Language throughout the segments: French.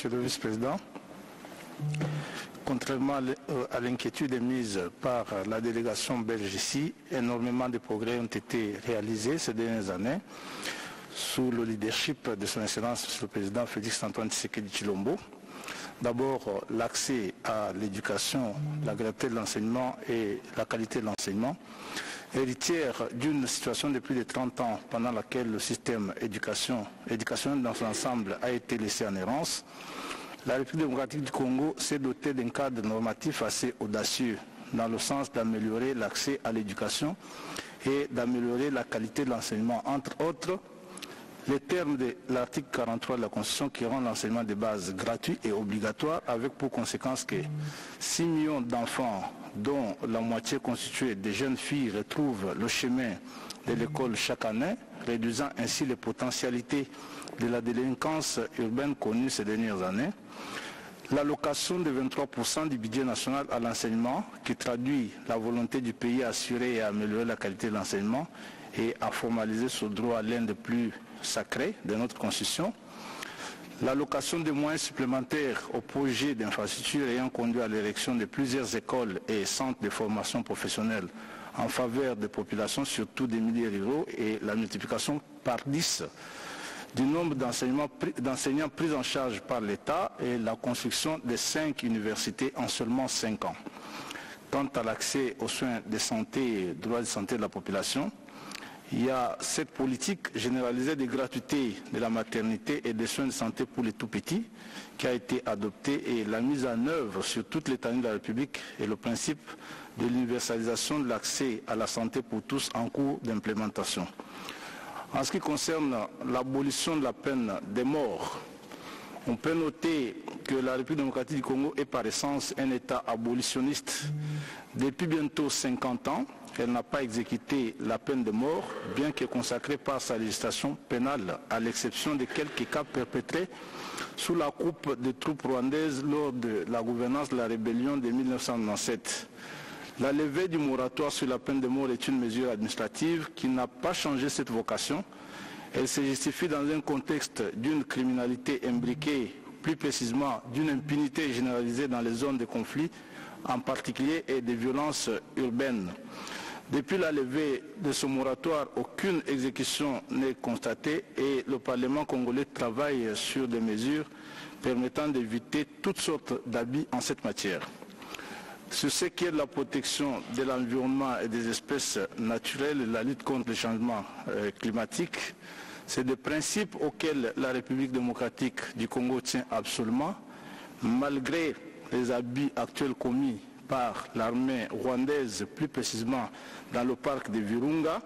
Monsieur le Vice-président. Contrairement à l'inquiétude émise par la délégation belge ici, énormément de progrès ont été réalisés ces dernières années sous le leadership de son Excellence Monsieur le Président Félix-Antoine Tshisekedi Tshilombo. D'abord, l'accès à l'éducation, la gratuité de l'enseignement et la qualité de l'enseignement, héritière d'une situation de plus de 30 ans pendant laquelle le système éducationnel dans son ensemble a été laissé en errance. La République démocratique du Congo s'est dotée d'un cadre normatif assez audacieux dans le sens d'améliorer l'accès à l'éducation et d'améliorer la qualité de l'enseignement, entre autres les termes de l'article 43 de la Constitution qui rend l'enseignement de base gratuit et obligatoire, avec pour conséquence que 6 millions d'enfants, dont la moitié constituée de jeunes filles, retrouvent le chemin de l'école chaque année, réduisant ainsi les potentialités de la délinquance urbaine connue ces dernières années. L'allocation de 23% du budget national à l'enseignement, qui traduit la volonté du pays à assurer et à améliorer la qualité de l'enseignement et à formaliser ce droit l'un des plus sacrés de notre Constitution. L'allocation de moyens supplémentaires aux projets d'infrastructures ayant conduit à l'érection de plusieurs écoles et centres de formation professionnelle en faveur des populations, surtout des milieux ruraux, et la multiplication par 10 du nombre d'enseignants pris en charge par l'État et la construction de 5 universités en seulement 5 ans. Quant à l'accès aux soins de santé et droits de santé de la population, il y a cette politique généralisée de gratuité de la maternité et des soins de santé pour les tout-petits qui a été adoptée, et la mise en œuvre sur toute l'étendue de la République et le principe de l'universalisation de l'accès à la santé pour tous en cours d'implémentation. En ce qui concerne l'abolition de la peine de mort, on peut noter que la République démocratique du Congo est par essence un État abolitionniste. Depuis bientôt 50 ans, elle n'a pas exécuté la peine de mort, bien que consacrée par sa législation pénale, à l'exception de quelques cas perpétrés sous la coupe des troupes rwandaises lors de la gouvernance de la rébellion de 1997. La levée du moratoire sur la peine de mort est une mesure administrative qui n'a pas changé cette vocation. Elle se justifie dans un contexte d'une criminalité imbriquée, plus précisément d'une impunité généralisée dans les zones de conflit, en particulier, et des violences urbaines. Depuis la levée de ce moratoire, aucune exécution n'est constatée et le Parlement congolais travaille sur des mesures permettant d'éviter toutes sortes d'abus en cette matière. Sur ce qui est de la protection de l'environnement et des espèces naturelles et la lutte contre le changement climatique, c'est des principes auxquels la République démocratique du Congo tient absolument, malgré les abus actuels commis par l'armée rwandaise, plus précisément dans le parc de Virunga,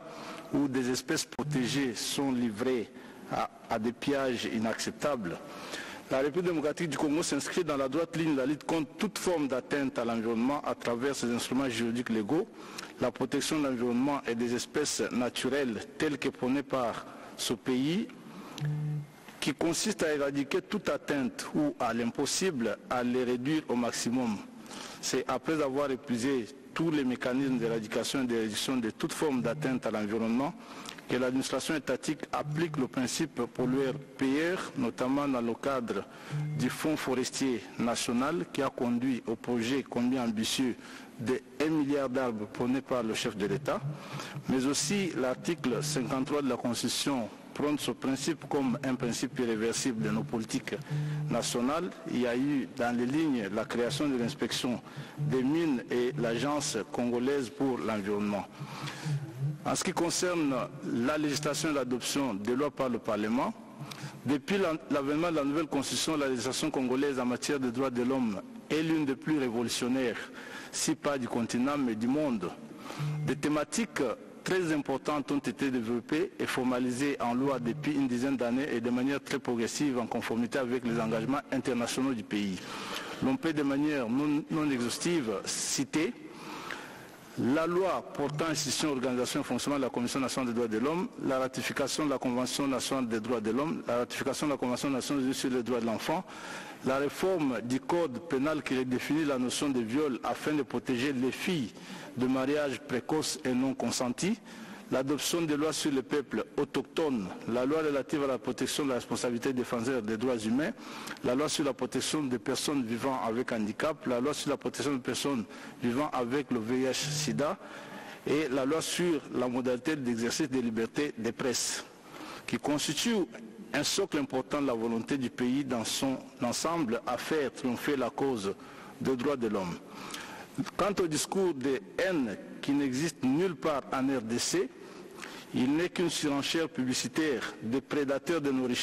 où des espèces protégées sont livrées à des pillages inacceptables. La République démocratique du Congo s'inscrit dans la droite ligne de la lutte contre toute forme d'atteinte à l'environnement à travers ses instruments juridiques légaux, la protection de l'environnement et des espèces naturelles telles que prônées par ce pays, qui consiste à éradiquer toute atteinte ou à l'impossible à les réduire au maximum. C'est après avoir épuisé tous les mécanismes d'éradication et de réduction de toute forme d'atteinte à l'environnement que l'administration étatique applique le principe pollueur-payeur, notamment dans le cadre du Fonds forestier national qui a conduit au projet combien ambitieux de 1 milliard d'arbres prôné par le chef de l'État, mais aussi l'article 53 de la Constitution prône ce principe comme un principe irréversible de nos politiques nationales. Il y a eu dans les lignes la création de l'inspection des mines et l'Agence congolaise pour l'environnement. En ce qui concerne la législation et l'adoption des lois par le Parlement, depuis l'avènement de la nouvelle Constitution, la législation congolaise en matière de droits de l'homme est l'une des plus révolutionnaires, si pas du continent, mais du monde. Des thématiques très importantes ont été développées et formalisées en loi depuis une dizaine d'années et de manière très progressive en conformité avec les engagements internationaux du pays. L'on peut de manière non exhaustive citer la loi portant institution, organisation et fonctionnement de la Commission nationale des droits de l'homme, la ratification de la Convention nationale des droits de l'homme, la ratification de la Convention nationale sur les droits de l'enfant, la réforme du code pénal qui redéfinit la notion de viol afin de protéger les filles de mariage précoce et non consenti, l'adoption des lois sur les peuples autochtones, la loi relative à la protection de la responsabilité défenseur des droits humains, la loi sur la protection des personnes vivant avec handicap, la loi sur la protection des personnes vivant avec le VIH-Sida et la loi sur la modalité d'exercice des libertés de presse, qui constituent un socle important de la volonté du pays dans son ensemble à faire triompher la cause des droits de l'homme. Quant au discours de haine qui n'existe nulle part en RDC, il n'est qu'une surenchère publicitaire des prédateurs de nos richesses